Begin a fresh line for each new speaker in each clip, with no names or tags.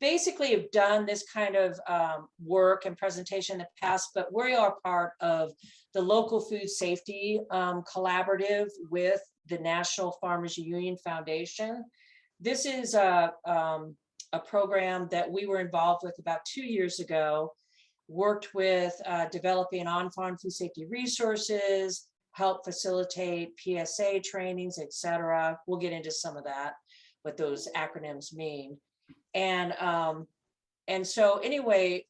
basically have done this kind of work and presentation in the past, but we are part of the local food safety collaborative with the National Farmers Union Foundation. This is a program that we were involved with about 2 years ago, worked with developing on-farm food safety resources, help facilitate PSA trainings, etc. We'll get into some of that, what those acronyms mean. And so anyway,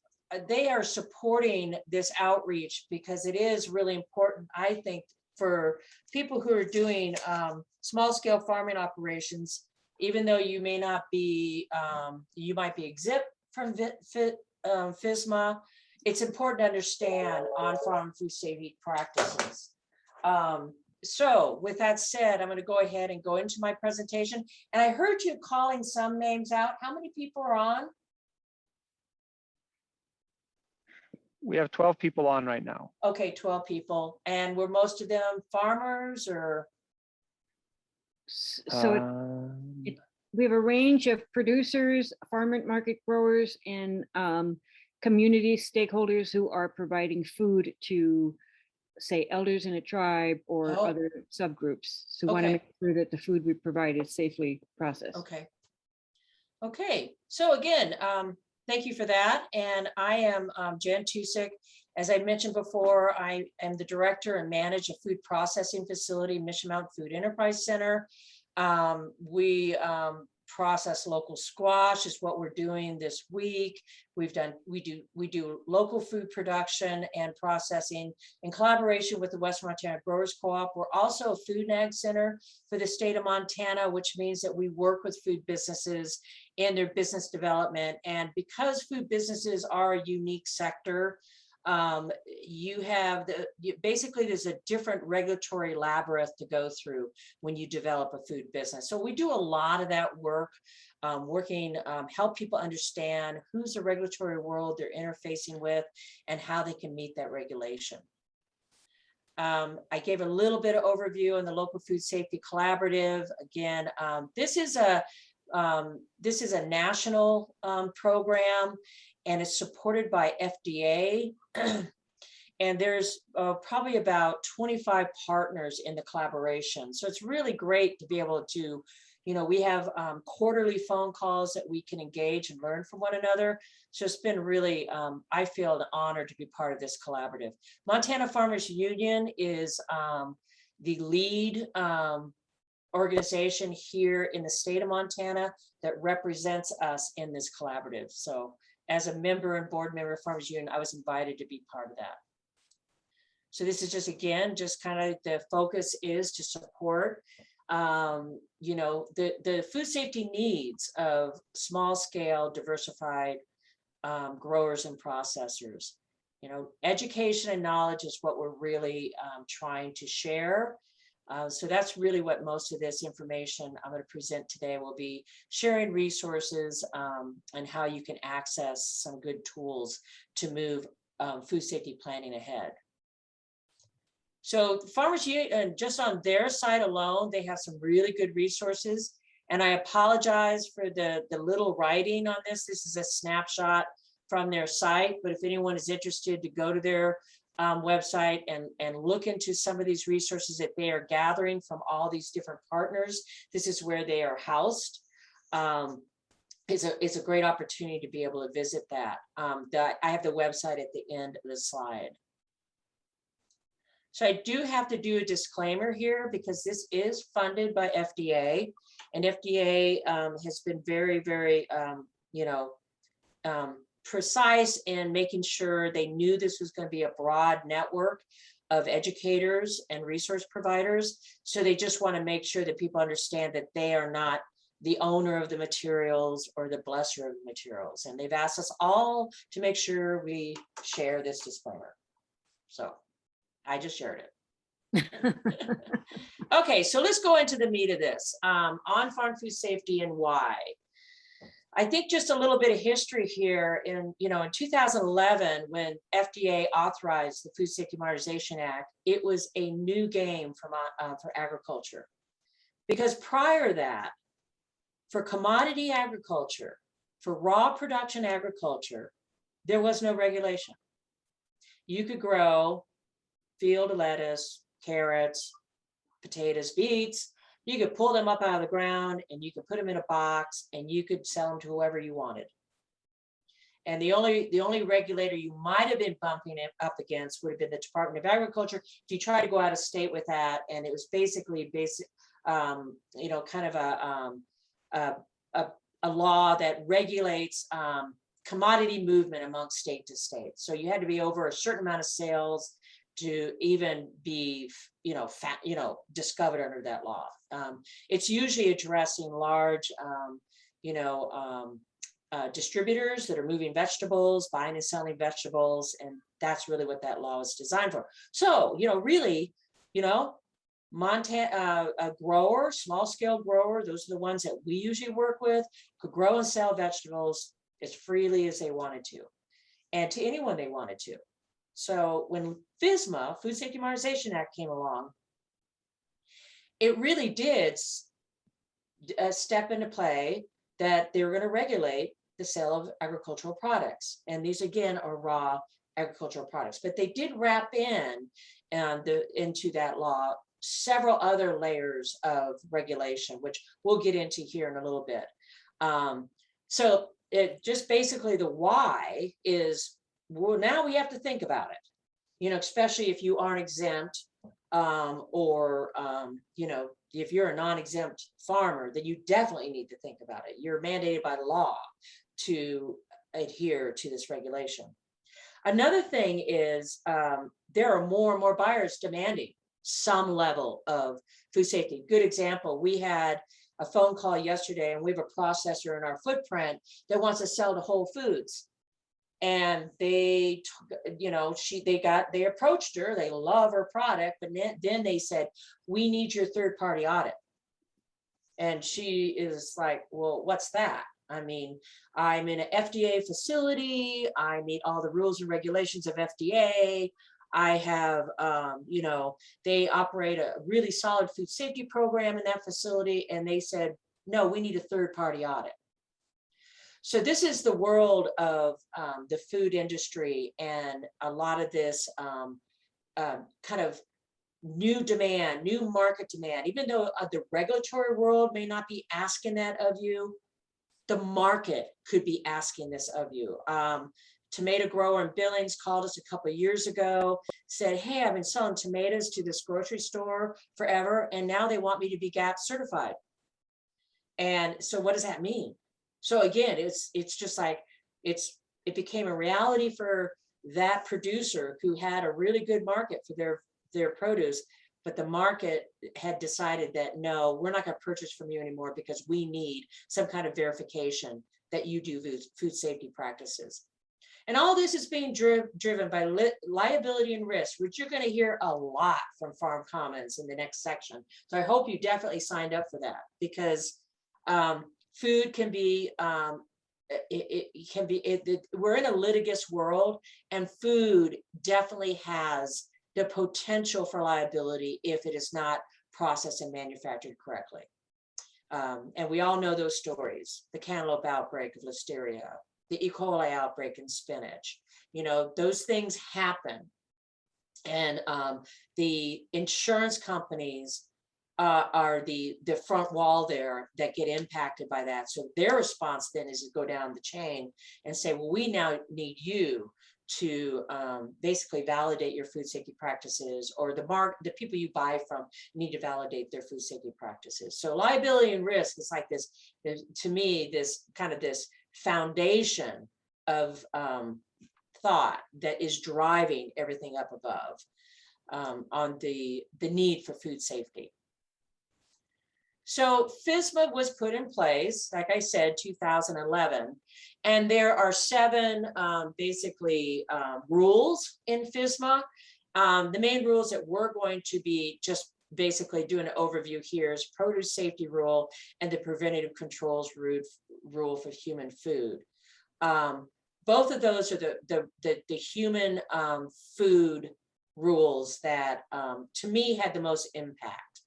they are supporting this outreach because it is really important, I think, for people who are doing small scale farming operations, even though you may not be, you might be exempt from FSMA, it's important to understand on-farm food safety practices. So with that said, I'm going to go ahead and go into my presentation. And I heard you calling some names out. How many people are on?
We have 12 people on right now.
Okay, 12 people. And were most of them farmers or?
So we have a range of producers, farm and market growers, and community stakeholders who are providing food to, say, elders in a tribe or other subgroups. So we want to make sure that the food we provide is safely processed.
Okay. Okay. So again, thank you for that. And I am JanTusick. As I mentioned before, I am the director and manage a food processing facility, Mission Mountain Food Enterprise Center. We process local squash is what we're doing this week. We do local food production and processing in collaboration with the Western Montana Growers Co-op. We're also a food and ag center for the state of Montana, which means that we work with food businesses in their business development. And because food businesses are a unique sector, you have basically there's a different regulatory labyrinth to go through when you develop a food business. So we do a lot of that work, help people understand who's the regulatory world they're interfacing with and how they can meet that regulation. I gave a little bit of overview on the local food safety collaborative. Again, this is a national program, and it's supported by FDA. And there's probably about 25 partners in the collaboration. So it's really great to be able to, we have quarterly phone calls that we can engage and learn from one another. So it's been really, I feel an honor to be part of this collaborative. Montana Farmers Union is the lead organization here in the state of Montana that represents us in this collaborative. So as a member and board member of Farmers Union, I was invited to be part of that. So this is just, again, just kind of the focus is to support, the food safety needs of small scale diversified growers and processors. Education and knowledge is what we're really trying to share. So that's really what most of this information I'm going to present today will be, sharing resources and how you can access some good tools to move food safety planning ahead. So Farmers Union, just on their site alone, they have some really good resources. And I apologize for the little writing on this. This is a snapshot from their site, but if anyone is interested to go to their website and look into some of these resources that they are gathering from all these different partners. This is where they are housed. It's a great opportunity to be able to visit that. I have the website at the end of the slide. So I do have to do a disclaimer here because this is funded by FDA, and FDA has been very, very, precise in making sure they knew this was going to be a broad network of educators and resource providers. So they just want to make sure that people understand that they are not the owner of the materials or the blesser of the materials. And they've asked us all to make sure we share this disclaimer. So I just shared it. Okay, so let's go into the meat of this. On-farm food safety and why. I think just a little bit of history here. In 2011, when FDA authorized the Food Safety Modernization Act, it was a new game for agriculture. Because prior to that, for commodity agriculture, for raw production agriculture, there was no regulation. You could grow field lettuce, carrots, potatoes, beets. You could pull them up out of the ground and you could put them in a box and you could sell them to whoever you wanted. And the only regulator you might have been bumping it up against would have been the Department of Agriculture if you try to go out of state with that. And it was basically you know, kind of a law that regulates commodity movement among state to state. So you had to be over a certain amount of sales to even be, you know, discovered under that law. It's usually addressing large, you know, distributors that are moving vegetables, buying and selling vegetables, and that's really what that law is designed for. So, you know, really, you know, a grower, small scale grower, those are the ones that we usually work with, could grow and sell vegetables as freely as they wanted to, and to anyone they wanted to. So when FSMA, Food Safety Modernization Act, came along, it really did step into play that they were going to regulate the sale of agricultural products. And these, again, are raw agricultural products. But they did wrap in into that law several other layers of regulation, which we'll get into here in a little bit. So it just basically, the why is, well, now we have to think about it, you know, especially if you aren't exempt, or, you know, if you're a non-exempt farmer, then you definitely need to think about it. You're mandated by law to adhere to this regulation. Another thing is there are more and more buyers demanding some level of food safety. Good example, we had a phone call yesterday, and we have a processor in our footprint that wants to sell to Whole Foods. And they, you know, they approached her, they love her product, but then they said, we need your third-party audit. And she is like, well, what's that? I mean, I'm in an FDA facility, I meet all the rules and regulations of FDA. I have, you know, they operate a really solid food safety program in that facility. And they said, no, we need a third-party audit. So this is the world of the food industry, and a lot of this kind of new demand, new market demand. Even though the regulatory world may not be asking that of you, the market could be asking this of you. Tomato grower in Billings called us a couple of years ago, said, hey, I've been selling tomatoes to this grocery store forever, and now they want me to be GAP certified. And so what does that mean? So again, it's just like, it became a reality for that producer who had a really good market for their produce, but the market had decided that, no, we're not going to purchase from you anymore because we need some kind of verification that you do food safety practices. And all this is being driven by liability and risk, which you're going to hear a lot from Farm Commons in the next section. So I hope you definitely signed up for that, because food can be, we're in a litigious world, and food definitely has the potential for liability if it is not processed and manufactured correctly. And we all know those stories, the cantaloupe outbreak of Listeria, the E. coli outbreak in spinach. You know, those things happen. And the insurance companies are the front wall there that get impacted by that. So their response then is to go down the chain and say, well, we now need you to basically validate your food safety practices, or the people you buy from need to validate their food safety practices. So liability and risk is like this, to me, this kind of this foundation of thought that is driving everything up above on the need for food safety. So FSMA was put in place, like I said, 2011, and there are 7 basically rules in FSMA. The main rules that we're going to be just basically doing an overview here is produce safety rule and the preventative controls rule for human food. Both of those are the human food rules that to me had the most impact.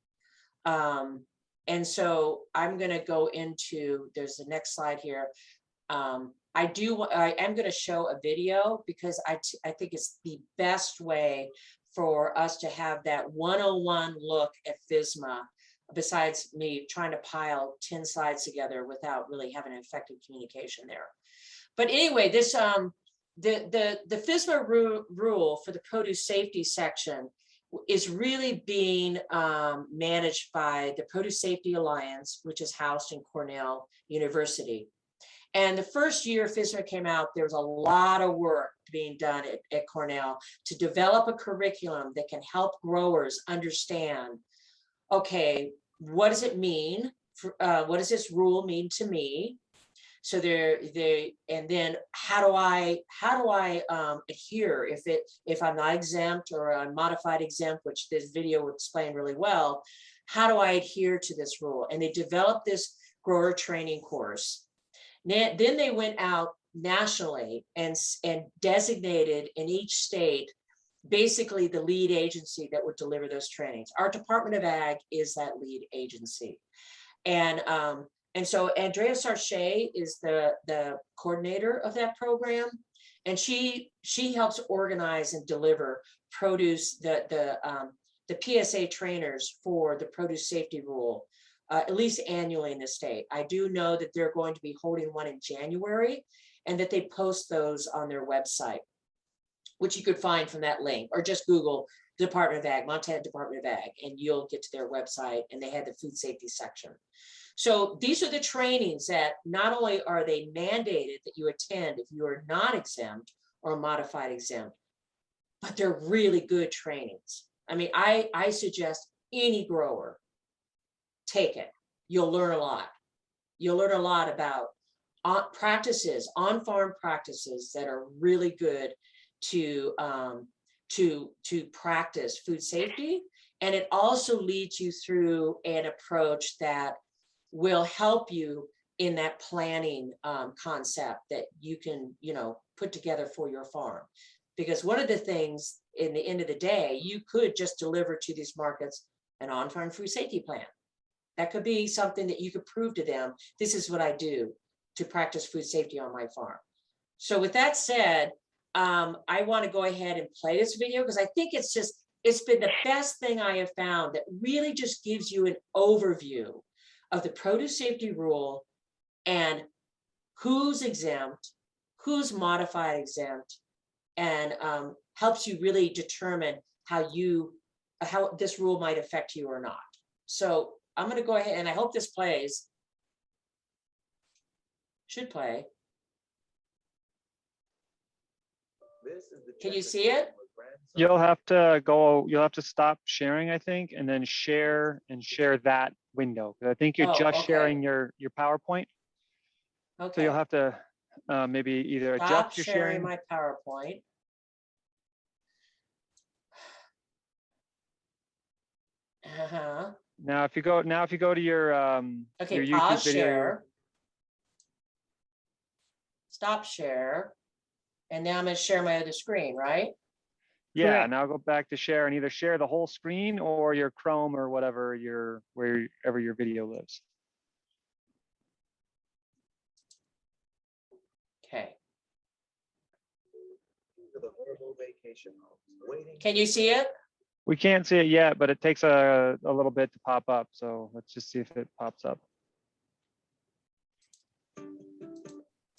And so I'm going to go into, there's the next slide here. I am going to show a video because I think it's the best way for us to have that 101 look at FSMA, besides me trying to pile 10 slides together without really having an effective communication there. But anyway, this the FSMA rule for the produce safety section is really being managed by the Produce Safety Alliance, which is housed in Cornell University. And the first year FSMA came out, there was a lot of work being done at Cornell to develop a curriculum that can help growers understand, okay, what does it mean? What does this rule mean to me? So and then how do I adhere if I'm not exempt or I'm modified exempt, which this video would explain really well. How do I adhere to this rule? And they developed this grower training course. Then they went out nationally and designated in each state basically the lead agency that would deliver those trainings. Our Department of Ag is that lead agency. And so Andrea Sarche is the coordinator of that program. And she helps organize and deliver produce, the PSA trainers for the produce safety rule, at least annually in the state. I do know that they're going to be holding one in January and that they post those on their website, which you could find from that link, or just Google Department of Ag, Montana Department of Ag, and you'll get to their website, and they have the food safety section. So these are the trainings that not only are they mandated that you attend if you are not exempt or modified exempt, but they're really good trainings. I mean, I suggest any grower take it. You'll learn a lot. You'll learn a lot about on-farm practices that are really good to practice food safety. And it also leads you through an approach that will help you in that planning concept that you can, put together for your farm. Because one of the things in the end of the day, you could just deliver to these markets an on-farm food safety plan. That could be something that you could prove to them. This is what I do to practice food safety on my farm. So with that said, I want to go ahead and play this video because I think it's been the best thing I have found that really just gives you an overview of the produce safety rule and who's exempt, who's modified exempt, and helps you really determine how this rule might affect you or not. So I'm going to go ahead and I hope this plays. Should play. Can you see it?
You'll have to stop sharing, I think, and then share that window. I think you're just sharing your PowerPoint.
Okay.
So you'll have to maybe either adjust your sharing.
My PowerPoint.
Now, if you go to your
Okay,
your YouTube
pause
video,
share. Stop share. And now I'm going to share my other screen, right?
yeah.
Correct.
Now go back to share and either share the whole screen or your Chrome or whatever wherever your video lives.
Okay. Can you see it?
We can't see it yet, but it takes a little bit to pop up. So let's just see if it pops up.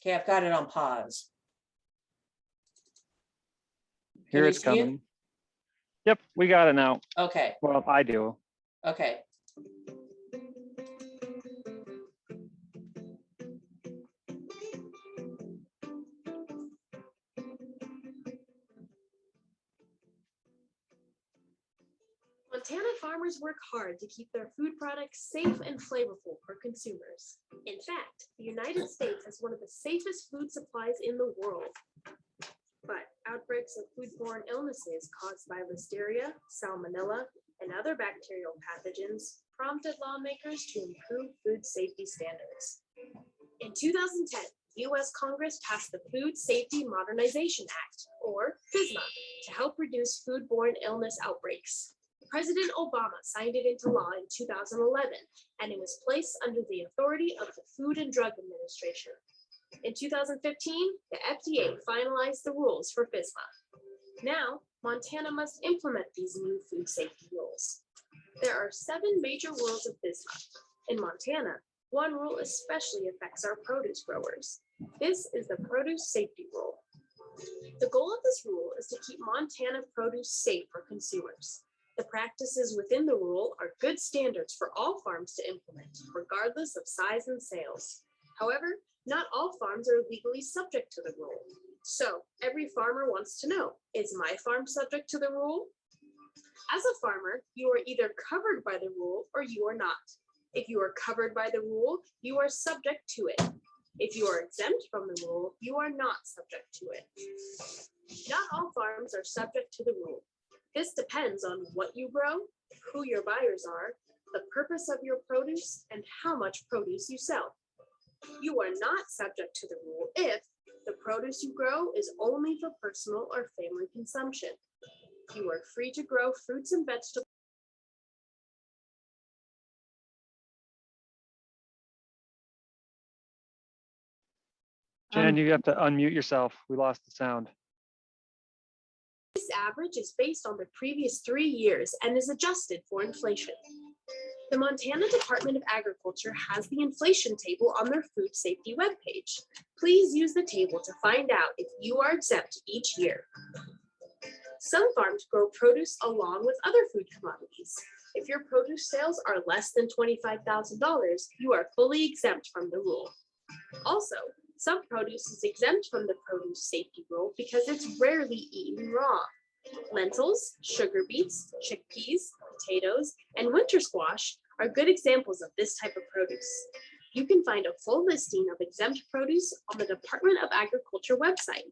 Okay, I've got it on pause.
Here
you
it's
see it?
coming. Yep, we got it now.
Okay,
Well, I do.
okay.
Montana farmers work hard to keep their food products safe and flavorful for consumers. In fact, the United States has one of the safest food supplies in the world. But outbreaks of foodborne illnesses caused by Listeria, Salmonella, and other bacterial pathogens prompted lawmakers to improve food safety standards. In 2010, U.S. Congress passed the Food Safety Modernization Act, or FSMA, to help reduce foodborne illness outbreaks. President Obama signed it into law in 2011, and it was placed under the authority of the Food and Drug Administration. In 2015, the FDA finalized the rules for FSMA. Now, Montana must implement these new food safety rules. There are 7 major rules of FSMA. In Montana, one rule especially affects our produce growers. This is the produce safety rule. The goal of this rule is to keep Montana produce safe for consumers. The practices within the rule are good standards for all farms to implement, regardless of size and sales. However, not all farms are legally subject to the rule. So every farmer wants to know, is my farm subject to the rule? As a farmer, you are either covered by the rule or you are not. If you are covered by the rule, you are subject to it. If you are exempt from the rule, you are not subject to it. Not all farms are subject to the rule. This depends on what you grow, who your buyers are, the purpose of your produce, and how much produce you sell. You are not subject to the rule if the produce you grow is only for personal or family consumption. You are free to grow fruits and vegetables.
Jan, you have to unmute yourself. We lost the sound.
This average is based on the previous 3 years and is adjusted for inflation. The Montana Department of Agriculture has the inflation table on their food safety webpage. Please use the table to find out if you are exempt each year. Some farms grow produce along with other food commodities. If your produce sales are less than $25,000, you are fully exempt from the rule. Also, some produce is exempt from the produce safety rule because it's rarely eaten raw. Lentils, sugar beets, chickpeas, potatoes, and winter squash are good examples of this type of produce. You can find a full listing of exempt produce on the Department of Agriculture website.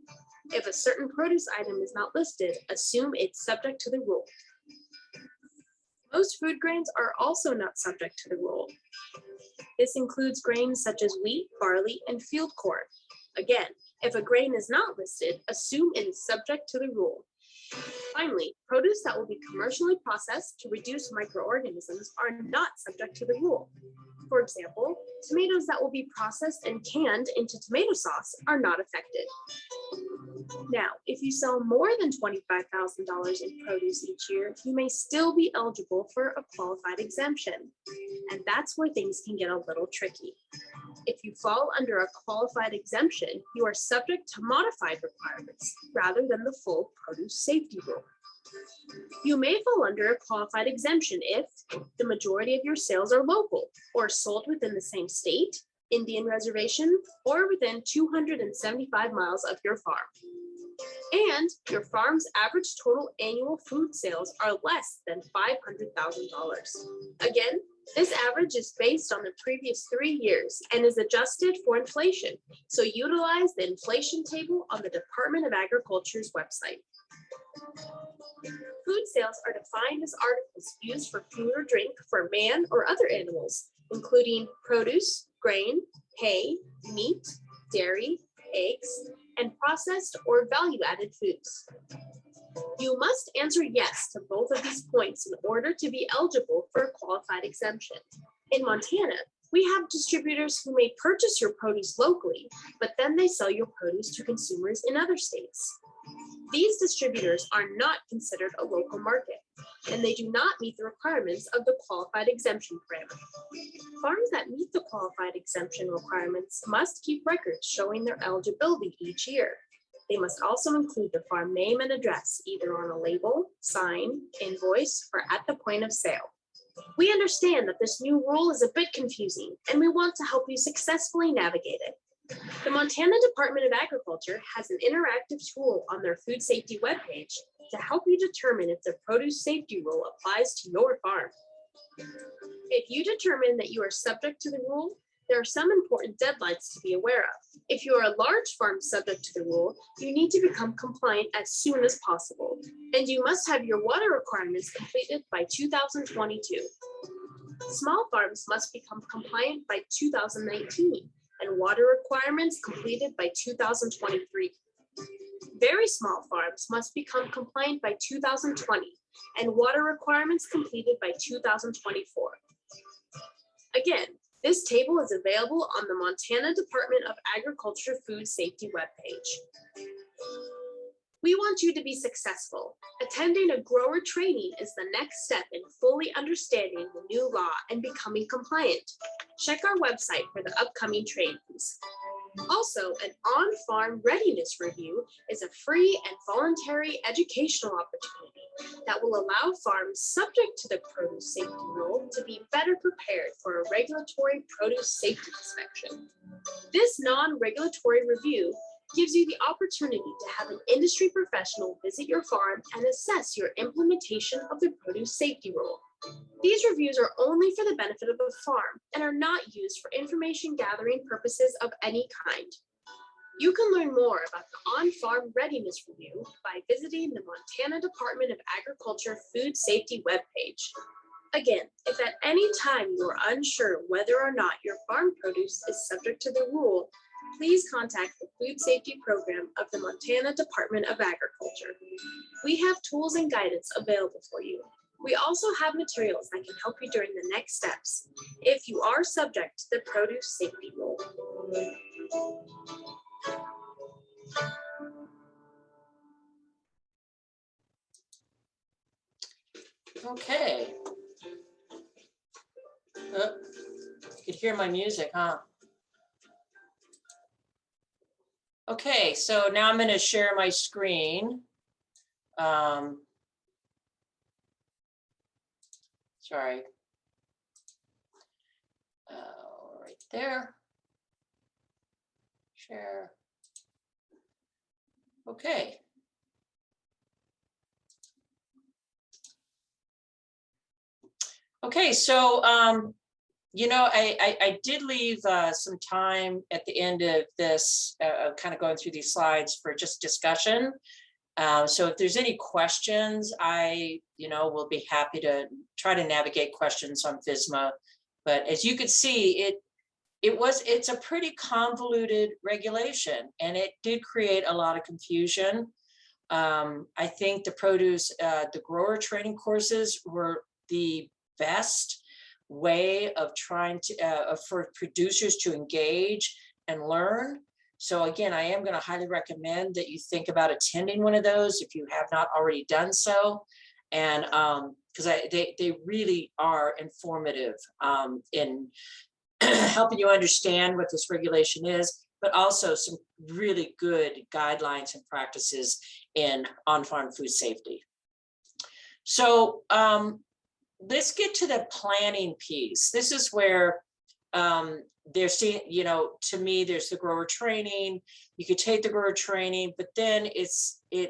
If a certain produce item is not listed, assume it's subject to the rule. Most food grains are also not subject to the rule. This includes grains such as wheat, barley, and field corn. Again, if a grain is not listed, assume it is subject to the rule. Finally, produce that will be commercially processed to reduce microorganisms are not subject to the rule. For example, tomatoes that will be processed and canned into tomato sauce are not affected. Now, if you sell more than $25,000 in produce each year, you may still be eligible for a qualified exemption. And that's where things can get a little tricky. If you fall under a qualified exemption, you are subject to modified requirements rather than the full produce safety rule. You may fall under a qualified exemption if the majority of your sales are local or sold within the same state, Indian reservation, or within 275 miles of your farm. And your farm's average total annual food sales are less than $500,000. Again, this average is based on the previous 3 years and is adjusted for inflation. So utilize the inflation table on the Department of Agriculture's website. Food sales are defined as articles used for food or drink for man or other animals, including produce, grain, hay, meat, dairy, eggs, and processed or value-added foods. You must answer yes to both of these points in order to be eligible for a qualified exemption. In Montana, we have distributors who may purchase your produce locally, but then they sell your produce to consumers in other states. These distributors are not considered a local market, and they do not meet the requirements of the qualified exemption parameter. Farms that meet the qualified exemption requirements must keep records showing their eligibility each year. They must also include the farm name and address, either on a label, sign, invoice, or at the point of sale. We understand that this new rule is a bit confusing, and we want to help you successfully navigate it. The Montana Department of Agriculture has an interactive tool on their food safety webpage to help you determine if the produce safety rule applies to your farm. If you determine that you are subject to the rule, there are some important deadlines to be aware of. If you are a large farm subject to the rule, you need to become compliant as soon as possible, and you must have your water requirements completed by 2022. Small farms must become compliant by 2019, and water requirements completed by 2023. Very small farms must become compliant by 2020, and water requirements completed by 2024. Again, This table is available on the Montana Department of Agriculture Food Safety webpage. We want you to be successful. Attending a grower training is the next step in fully understanding the new law and becoming compliant. Check our website for the upcoming trainings. Also, an on-farm readiness review is a free and voluntary educational opportunity that will allow farms subject to the produce safety rule to be better prepared for a regulatory produce safety inspection. This non-regulatory review gives you the opportunity to have an industry professional visit your farm and assess your implementation of the produce safety rule. These reviews are only for the benefit of the farm and are not used for information gathering purposes of any kind. You can learn more about the On-Farm Readiness Review by visiting the Montana Department of Agriculture Food Safety webpage. Again, if at any time you are unsure whether or not your farm produce is subject to the rule, please contact the Food Safety Program of the Montana Department of Agriculture. We have tools and guidance available for you. We also have materials that can help you during the next steps if you are subject to the produce safety rule.
Okay. You could hear my music, huh? Okay, so now I'm going to share my screen. Sorry. Right there. Share. Okay. Okay, so you know, I did leave some time at the end of this, kind of going through these slides for just discussion. So if there's any questions, I, will be happy to try to navigate questions on FSMA. But as you could see, it's a pretty convoluted regulation, and it did create a lot of confusion. I think the grower training courses were the best way of trying to for producers to engage and learn. So again, I am going to highly recommend that you think about attending one of those if you have not already done so, and because they really are informative in helping you understand what this regulation is, but also some really good guidelines and practices in on-farm food safety. So let's get to the planning piece. This is where there's, to me, there's the grower training. You could take the grower training, but then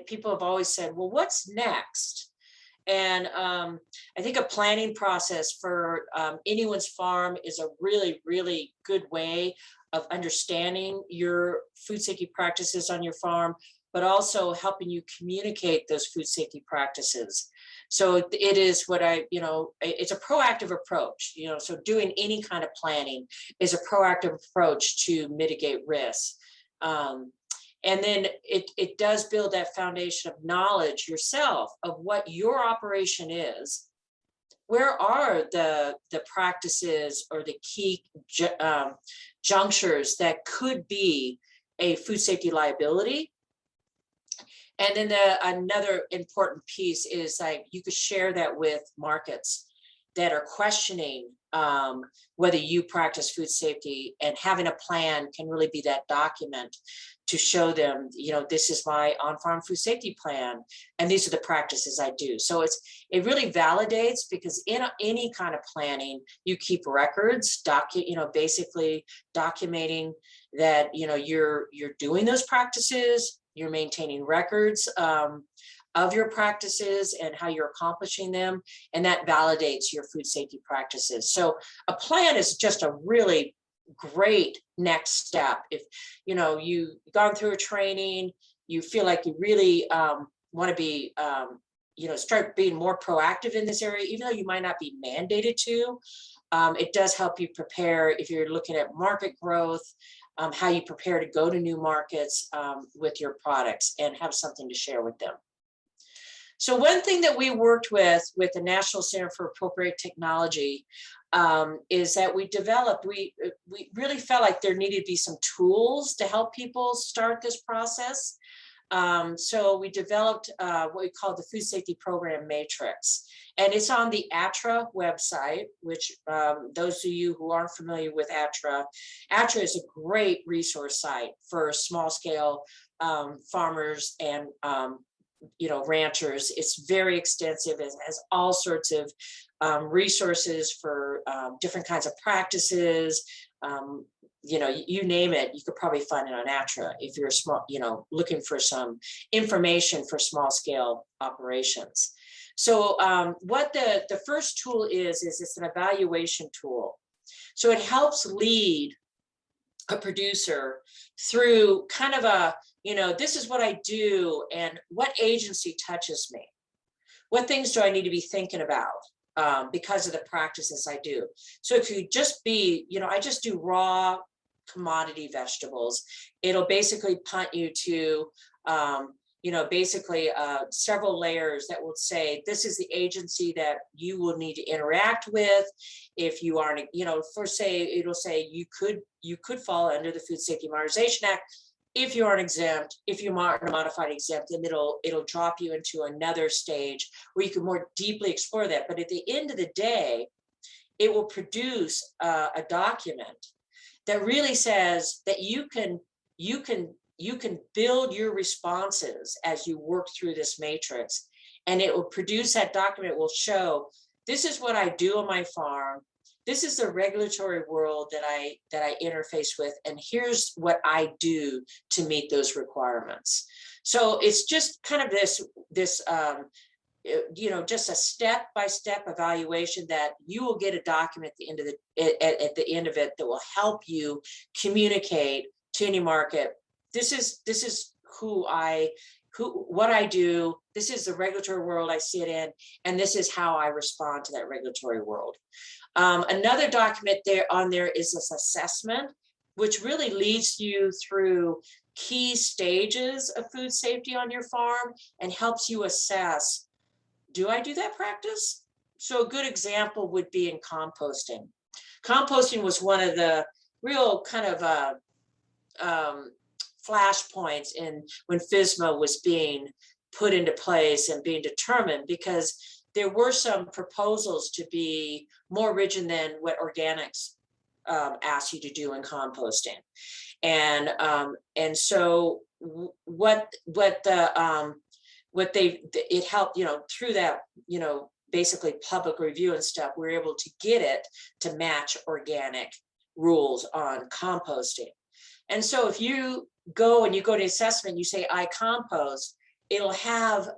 people have always said, well, what's next? And I think a planning process for anyone's farm is a really, really good way of understanding your food safety practices on your farm, but also helping you communicate those food safety practices. So it is it's a proactive approach, so doing any kind of planning is a proactive approach to mitigate risk. And then it does build that foundation of knowledge yourself of what your operation is. Where are the practices or the key junctures that could be a food safety liability? And then another important piece is you could share that with markets that are questioning whether you practice food safety, and having a plan can really be that document to show them, this is my on-farm food safety plan, and these are the practices I do. So it really validates, because in any kind of planning, you keep records, basically documenting that you're doing those practices, you're maintaining records of your practices and how you're accomplishing them, and that validates your food safety practices. So a plan is just a really great next step. If you've gone through a training, you feel like you really want to be start being more proactive in this area, even though you might not be mandated to. It does help you prepare if you're looking at market growth, how you prepare to go to new markets with your products and have something to share with them. So one thing that we worked with the National Center for Appropriate Technology is that we developed, we really felt like there needed to be some tools to help people start this process. So we developed what we call the Food Safety Program Matrix. And it's on the ATRA website, which those of you who aren't familiar with ATRA is a great resource site for small scale farmers and ranchers. It's very extensive. It has all sorts of resources for different kinds of practices. You name it, you could probably find it on ATRA if you're small, looking for some information for small scale operations. So what the first tool is it's an evaluation tool. So it helps lead a producer through kind of a, this is what I do and what agency touches me. What things do I need to be thinking about because of the practices I do? So if you just be, I just do raw commodity vegetables, it'll basically punt you to, several layers that will say, this is the agency that you will need to interact with. If you aren't, it'll say you could fall under the Food Safety Modernization Act. If you aren't exempt, if you are modified exempt, then it'll drop you into another stage where you can more deeply explore that. But at the end of the day, it will produce a document that really says that you can build your responses as you work through this matrix, and it will produce that document. Will show, this is what I do on my farm. This is the regulatory world that I interface with, and here's what I do to meet those requirements. So it's just kind of this just a step-by-step evaluation that you will get a document at the end of it that will help you communicate to any market. This is what I do. This is the regulatory world I sit in, and this is how I respond to that regulatory world. Another document on there is this assessment, which really leads you through key stages of food safety on your farm and helps you assess, do I do that practice? So a good example would be in composting. Composting was one of the real kind of flashpoints in when FSMA was being put into place and being determined, because there were some proposals to be more rigid than what organics ask you to do in composting. And so it helped, through that, basically public review and stuff, we were able to get it to match organic rules on composting. And so if you go to assessment, you say, I compost, it'll have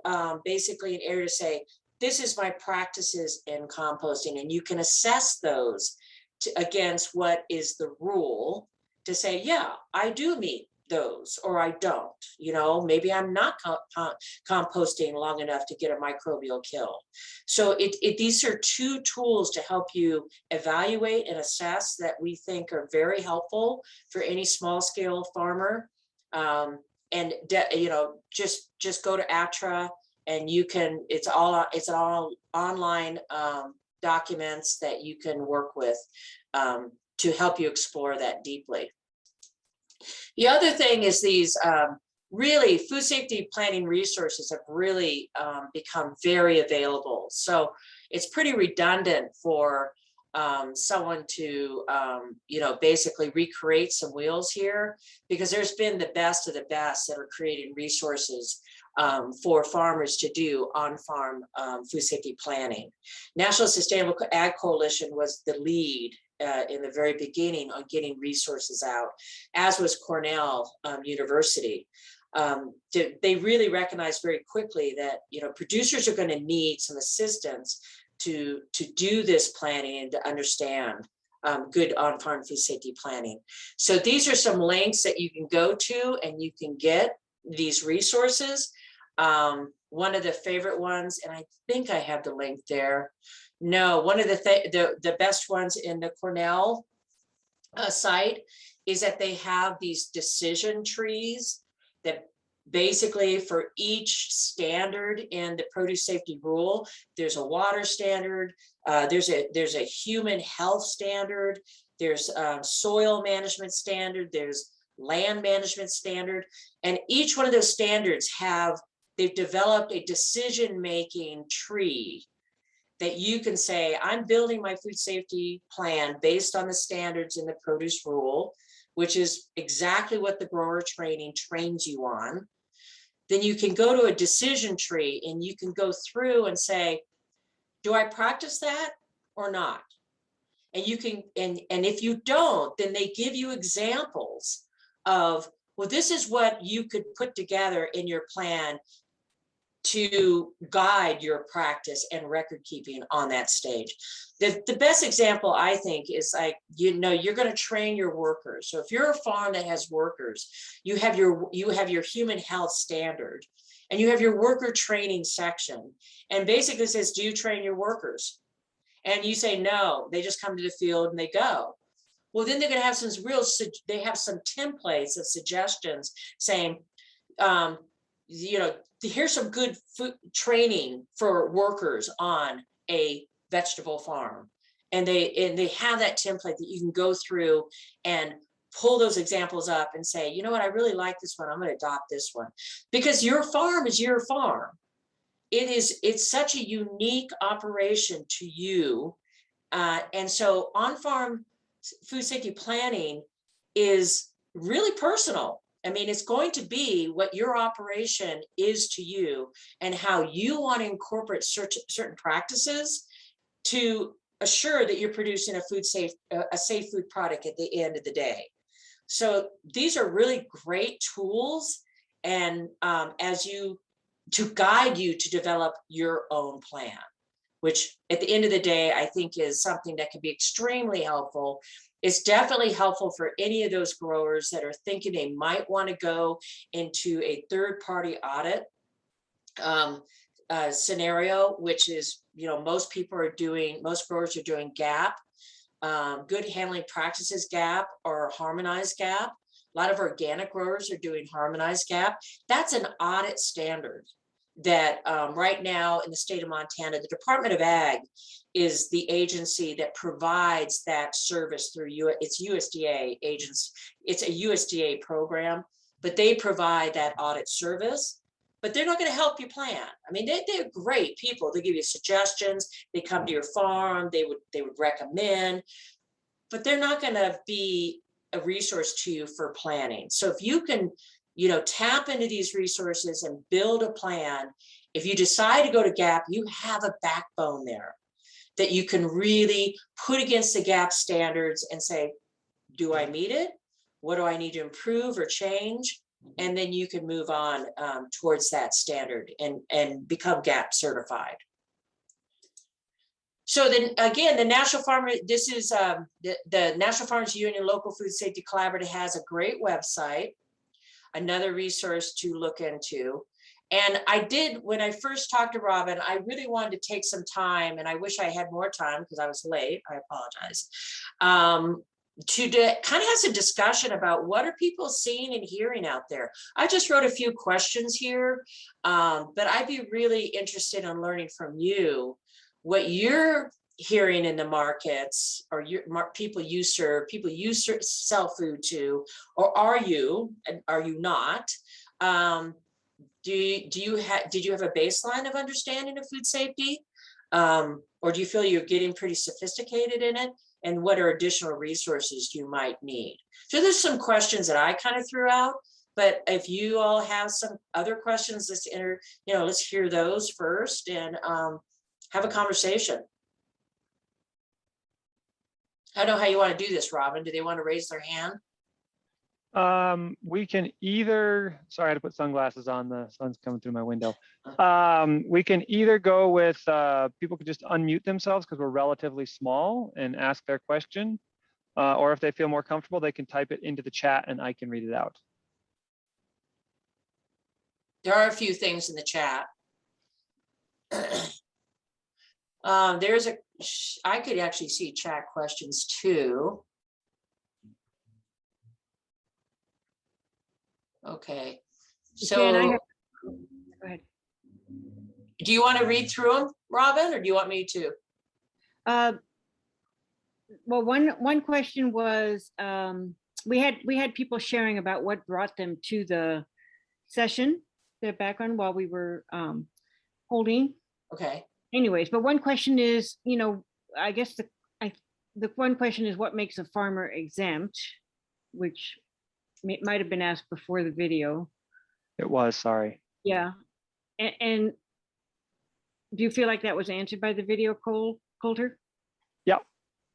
basically an area to say, this is my practices in composting. And you can assess those against what is the rule to say, yeah, I do meet those, or I don't, maybe I'm not composting long enough to get a microbial kill. So these are two tools to help you evaluate and assess that we think are very helpful for any small scale farmer. Just go to ATRA, and you can, it's all online documents that you can work with to help you explore that deeply. The other thing is these really food safety planning resources have really become very available. So it's pretty redundant for someone to, basically recreate some wheels here, because there's been the best of the best that are creating resources for farmers to do on-farm food safety planning. National Sustainable Ag Coalition was the lead in the very beginning on getting resources out, as was Cornell University. They really recognized very quickly that producers are going to need some assistance to do this planning and to understand good on-farm food safety planning. So these are some links that you can go to, and you can get these resources. One of the favorite ones, and I think I have the link there. No, one of the best ones in the Cornell site is that they have these decision trees that basically for each standard in the produce safety rule, there's a water standard, there's a human health standard, there's a soil management standard, there's land management standard, and each one of those standards they've developed a decision-making tree that you can say, I'm building my food safety plan based on the standards in the produce rule, which is exactly what the grower training trains you on. Then you can go to a decision tree and you can go through and say, do I practice that or not? And you can, and if you don't, then they give you examples of, well, this is what you could put together in your plan to guide your practice and record keeping on that stage. The best example, I think, is like, you're going to train your workers. So if you're a farm that has workers, you have your human health standard and you have your worker training section, and basically says, do you train your workers? And you say, no, they just come to the field and they go. Well, then they're going to have they have some templates of suggestions saying, here's some good food training for workers on a vegetable farm. And they have that template that you can go through and pull those examples up and say, you know what, I really like this one, I'm going to adopt this one. Because your farm is your farm. It's such a unique operation to you. And so on-farm food safety planning is really personal. I mean, it's going to be what your operation is to you and how you want to incorporate certain practices to assure that you're producing a safe food product at the end of the day. So these are really great tools, and to guide you to develop your own plan, which at the end of the day, I think is something that can be extremely helpful. It's definitely helpful for any of those growers that are thinking they might want to go into a third-party audit scenario, which is, most growers are doing GAP, good handling practices GAP or harmonized GAP. A lot of organic growers are doing harmonized GAP. That's an audit standard that right now in the state of Montana, the Department of Ag is the agency that provides that service through it's USDA agents. It's a USDA program, but they provide that audit service, but they're not going to help you plan. I mean, they're great people. They give you suggestions. They come to your farm. They would recommend, but they're not going to be a resource to you for planning. So if you can, tap into these resources and build a plan, if you decide to go to GAP, you have a backbone there that you can really put against the GAP standards and say, do I meet it? What do I need to improve or change? And then you can move on towards that standard and become GAP certified. So then again, the National Farmers Union Local Food Safety Collaborative has a great website, another resource to look into. And when I first talked to Robin, I really wanted to take some time, and I wish I had more time because I was late, I apologize, to kind of have some discussion about what are people seeing and hearing out there. I just wrote a few questions here, but I'd be really interested in learning from you what you're hearing in the markets, or people you serve, sell food to, or are you not? Did you have a baseline of understanding of food safety? Or do you feel you're getting pretty sophisticated in it? And what are additional resources you might need? So there's some questions that I kind of threw out, but if you all have some other questions, let's hear those first and have a conversation. I don't know how you want to do this, Robin. Do they want to raise their hand?
We can either, sorry, I had to put sunglasses on, the sun's coming through my window. We can either go with, people could just unmute themselves because we're relatively small and ask their question. Or if they feel more comfortable, they can type it into the chat and I can read it out.
There are a few things in the chat. I could actually see chat questions too. Okay, So
Jan, go ahead.
do you want to read through them, Robin, or do you want me to?
Well, one question was, we had people sharing about what brought them to the session, their background while we were holding.
Okay.
Anyways, but one question is, I guess the one question is what makes a farmer exempt, which might have been asked before the video.
It was, sorry.
Yeah. And do you feel like that was answered by the video, Coulter?
Yeah,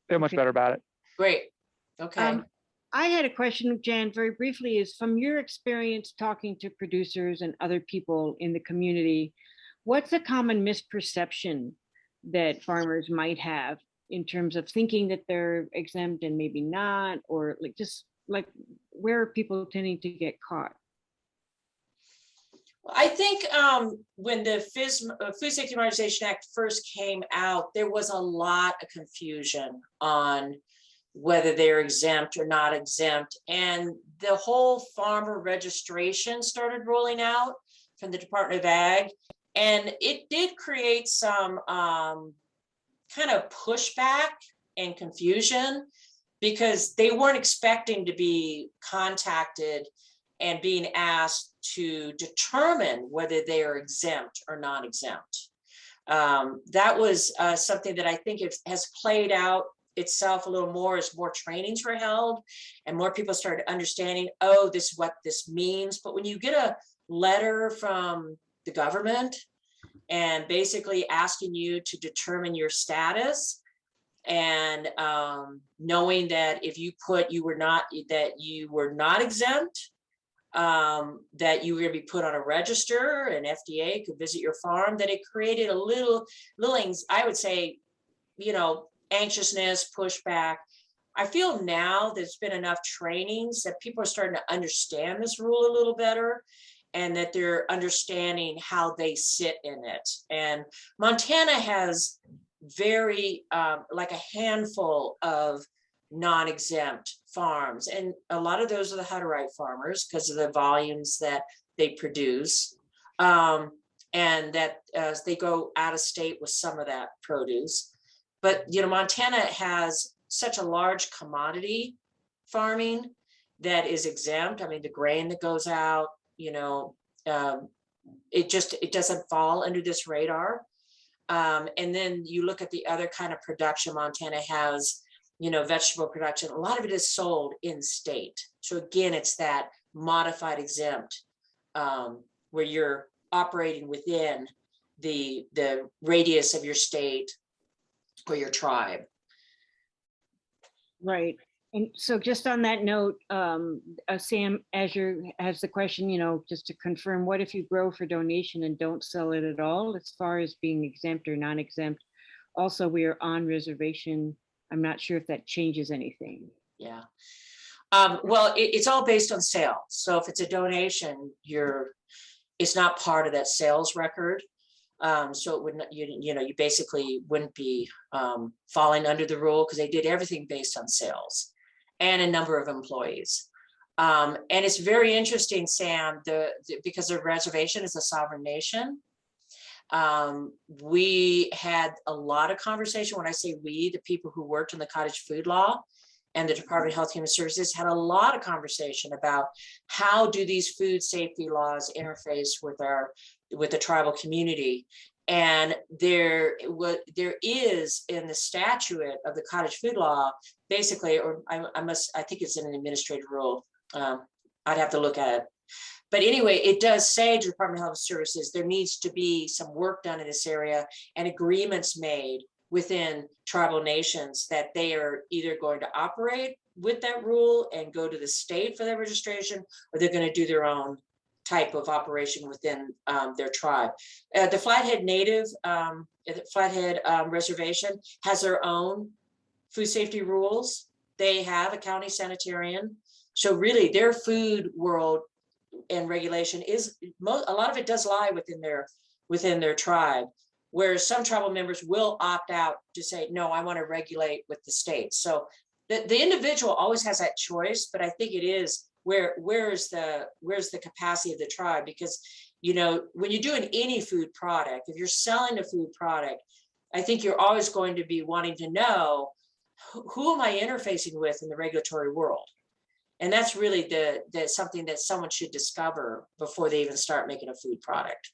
they're much
Okay.
better about it.
Great. Okay.
I had a question, Jan, very briefly, is from your experience talking to producers and other people in the community, what's a common misperception that farmers might have in terms of thinking that they're exempt and maybe not, or like where are people tending to get caught?
I think when the Food Safety Modernization Act first came out, there was a lot of confusion on whether they're exempt or not exempt. And the whole farmer registration started rolling out from the Department of Ag. And it did create some kind of pushback and confusion because they weren't expecting to be contacted and being asked to determine whether they are exempt or non-exempt. That was something that I think has played out itself a little more as more trainings were held and more people started understanding, oh, this is what this means. But when you get a letter from the government and basically asking you to determine your status, and knowing that if you put you were not exempt, that you were going to be put on a register and FDA could visit your farm, that it created a little I would say, anxiousness, pushback. I feel now there's been enough trainings that people are starting to understand this rule a little better and that they're understanding how they sit in it. And Montana has very like a handful of non-exempt farms, and a lot of those are the Hutterite farmers because of the volumes that they produce, and that they go out of state with some of that produce. But Montana has such a large commodity farming that is exempt. I mean, the grain that goes out, it doesn't fall under this radar. And then you look at the other kind of production Montana has, vegetable production, a lot of it is sold in state. So again, it's that modified exempt where you're operating within the radius of your state or your tribe.
Right. And so just on that note, Sam Azure has the question, just to confirm, what if you grow for donation and don't sell it at all as far as being exempt or non-exempt? Also, we are on reservation. I'm not sure if that changes anything.
Yeah. Well, it's all based on sales. So if it's a donation, it's not part of that sales record. So it wouldn't, you basically wouldn't be falling under the rule because they did everything based on sales and a number of employees. And it's very interesting, Sam, because the reservation is a sovereign nation. We had a lot of conversation. When I say we, the people who worked in the cottage food law and the Department of Health and Human Services had a lot of conversation about how do these food safety laws interface with the tribal community. And there is in the statute of the cottage food law, basically, or I think it's in an administrative rule. I'd have to look at it. But anyway, it does say to the Department of Health and Services, there needs to be some work done in this area and agreements made within tribal nations that they are either going to operate with that rule and go to the state for their registration, or they're going to do their own type of operation within their tribe. The Flathead Native, Flathead Reservation has their own food safety rules. They have a county sanitarian. So really their food world and regulation is, a lot of it does lie within their tribe, whereas some tribal members will opt out to say, no, I want to regulate with the state. So the individual always has that choice, but I think it is where's the capacity of the tribe? Because, you know, when you're doing any food product, if you're selling a food product, I think you're always going to be wanting to know, who am I interfacing with in the regulatory world? And that's really the something that someone should discover before they even start making a food product.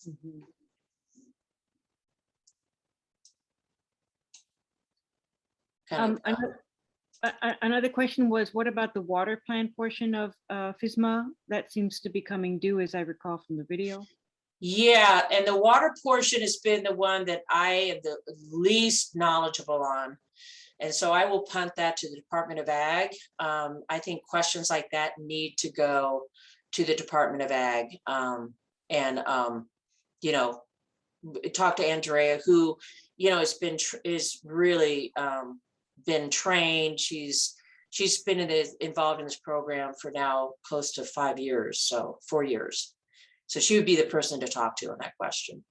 Mhm.
Kind of,
Another question was, what about the water plan portion of FSMA? That seems to be coming due, as I recall from the video.
yeah, and the water portion has been the one that I am the least knowledgeable on. And so I will punt that to the Department of Ag. I think questions like that need to go to the Department of Ag. You know, talk to Andrea, who, you know, is really been trained. She's been involved in this program for now close to 5 years, so 4 years. So she would be the person to talk to on that question.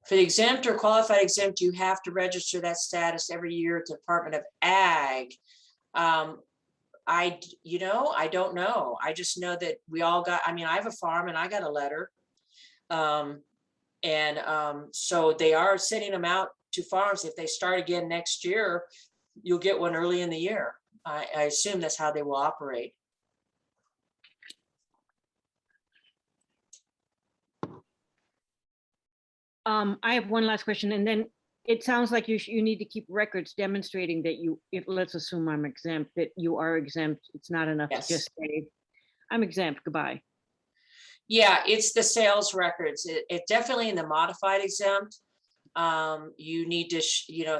For the exempt or qualified exempt, you have to register that status every year at the Department of Ag. I don't know. I just know that we all got, I mean, I have a farm and I got a letter. So they are sending them out to farms. If they start again next year, you'll get one early in the year. I assume that's how they will operate.
I have one last question, and then it sounds like you need to keep records demonstrating that if let's assume I'm exempt, that you are exempt. It's not enough
Yes.
to just say, I'm exempt, goodbye.
Yeah, it's the sales records. It definitely in the modified exempt, you need to,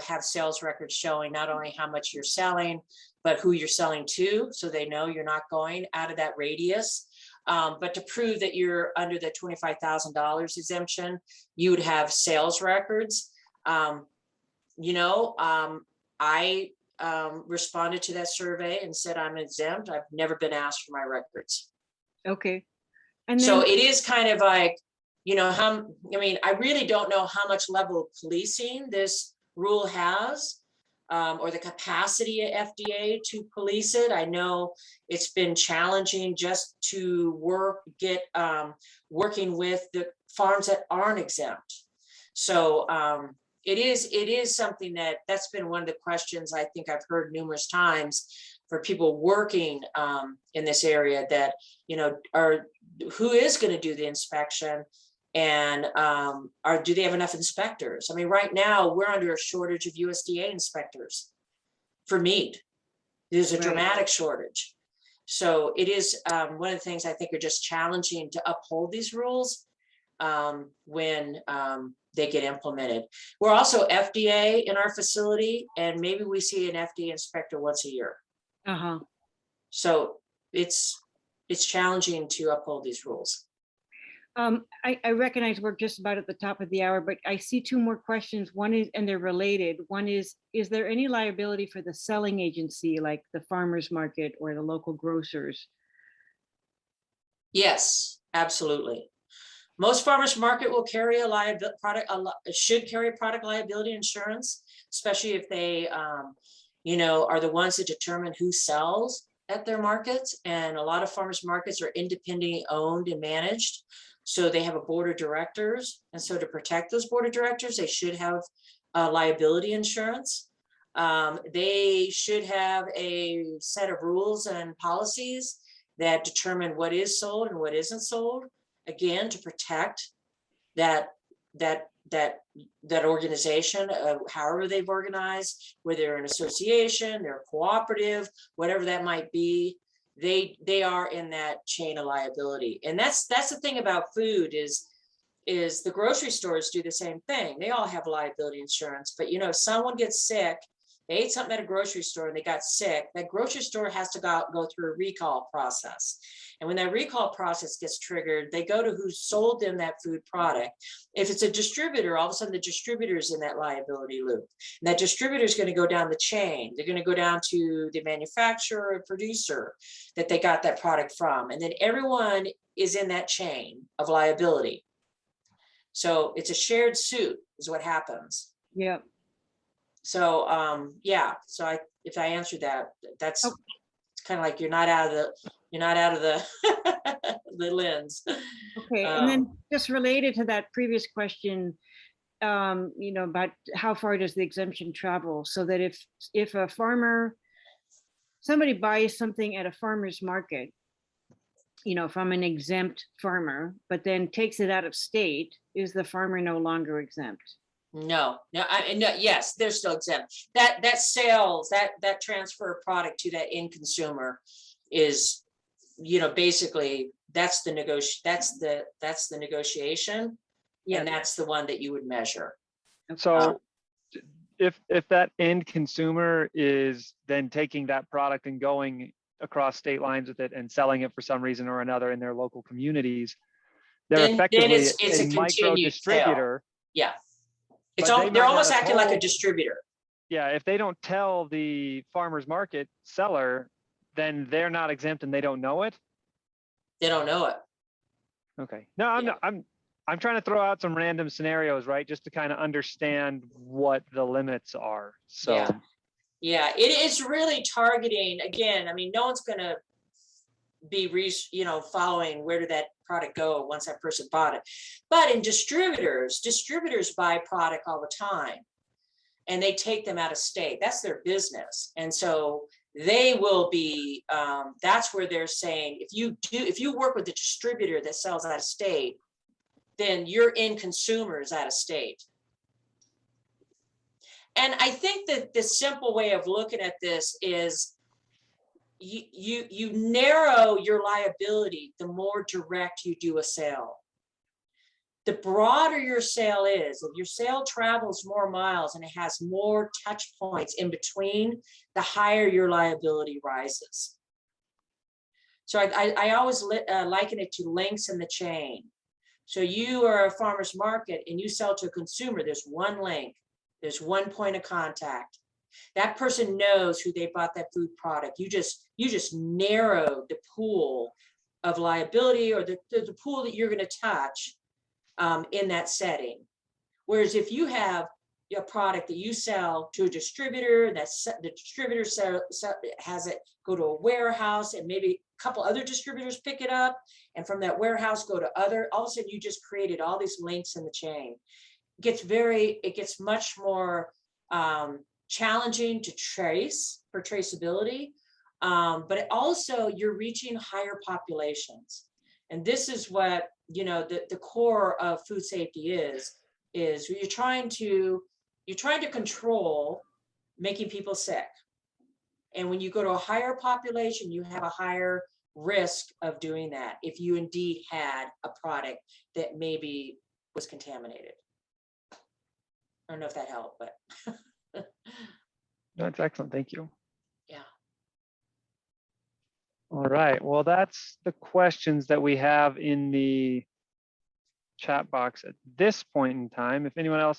have sales records showing not only how much you're selling, but who you're selling to, so they know you're not going out of that radius. But to prove that you're under the $25,000 exemption, you would have sales records. I responded to that survey and said I'm exempt. I've never been asked for my records.
Okay. And
so
then,
it is kind of like, I really don't know how much level of policing this rule has, or the capacity of FDA to police it. I know it's been challenging just to working with the farms that aren't exempt. So it is something that's been one of the questions I think I've heard numerous times for people working in this area, that, who is going to do the inspection, and do they have enough inspectors? I mean, right now we're under a shortage of USDA inspectors for meat. There's a dramatic shortage. So it is one of the things I think are just challenging to uphold these rules when they get implemented. We're also FDA in our facility, and maybe we see an FDA inspector once a year. So it's challenging to uphold these rules.
I recognize we're just about at the top of the hour, but I see two more questions. One is, and they're related. One is there any liability for the selling agency, like the farmer's market or the local grocers?
Yes, absolutely. Most farmers market will carry should carry product liability insurance, especially if they, are the ones that determine who sells at their markets. And a lot of farmers markets are independently owned and managed. So they have a board of directors. And so to protect those board of directors, they should have liability insurance. They should have a set of rules and policies that determine what is sold and what isn't sold. Again, to protect that organization, however they've organized, whether they're an association, they're a cooperative, whatever that might be, they are in that chain of liability. And that's the thing about food is the grocery stores do the same thing. They all have liability insurance, but if someone gets sick, they ate something at a grocery store and they got sick, that grocery store has to go through a recall process. And when that recall process gets triggered, they go to who sold them that food product. If it's a distributor, all of a sudden the distributor is in that liability loop. And that distributor is going to go down the chain. They're going to go down to the manufacturer or producer that they got that product from. And then everyone is in that chain of liability. So it's a shared suit is what happens.
Yeah.
So, if I answered that, that's
Okay.
it's kind of like you're not out of the the lens.
Okay, and then just related to that previous question, you know, about how far does the exemption travel? So that if a farmer, somebody buys something at a farmer's market, you know, from an exempt farmer, but then takes it out of state, is the farmer no longer exempt?
No, yes, they're still exempt. That sales, that transfer of product to that end consumer is, you know, basically that's the negotiation,
Yeah.
and that's the one that you would measure.
So if that end consumer is then taking that product and going across state lines with it and selling it for some reason or another in their local communities, they're
Then
effectively
it's a
a micro
continued
distributor.
Yeah,
But they
they're
might
almost
not have
acting like a
told-
distributor.
Yeah, if they don't tell the farmer's market seller, then they're not exempt and they don't know it.
They don't know it.
Okay. No, I'm
Yeah.
not. I'm trying to throw out some random scenarios, right? Just to kind of understand what the limits are. So
Yeah, it is really targeting, again, I mean, no one's gonna be following where did that product go once that person bought it. But in distributors buy product all the time and they take them out of state. That's their business. And so they will be, that's where they're saying, if you work with a distributor that sells out of state, then your end consumer is out of state. And I think that the simple way of looking at this is you narrow your liability the more direct you do a sale. The broader your sale is, if your sale travels more miles and it has more touch points in between, the higher your liability rises. So I always liken it to links in the chain. So you are a farmer's market and you sell to a consumer, there's one link, there's one point of contact. That person knows who they bought that food product. You just narrowed the pool of liability, or the pool that you're going to touch in that setting. Whereas if you have a product that you sell to a distributor, the distributor has it go to a warehouse, and maybe a couple other distributors pick it up, and from that warehouse go to other, all of a sudden you just created all these links in the chain. It gets much more challenging to trace for traceability, but also you're reaching higher populations. And this is what, you know, the core of food safety is you're trying to control making people sick. And when you go to a higher population, you have a higher risk of doing that if you indeed had a product that maybe was contaminated. I don't know if that helped, but
that's excellent. Thank you.
yeah.
All right. Well, that's the questions that we have in the chat box at this point in time. If anyone else has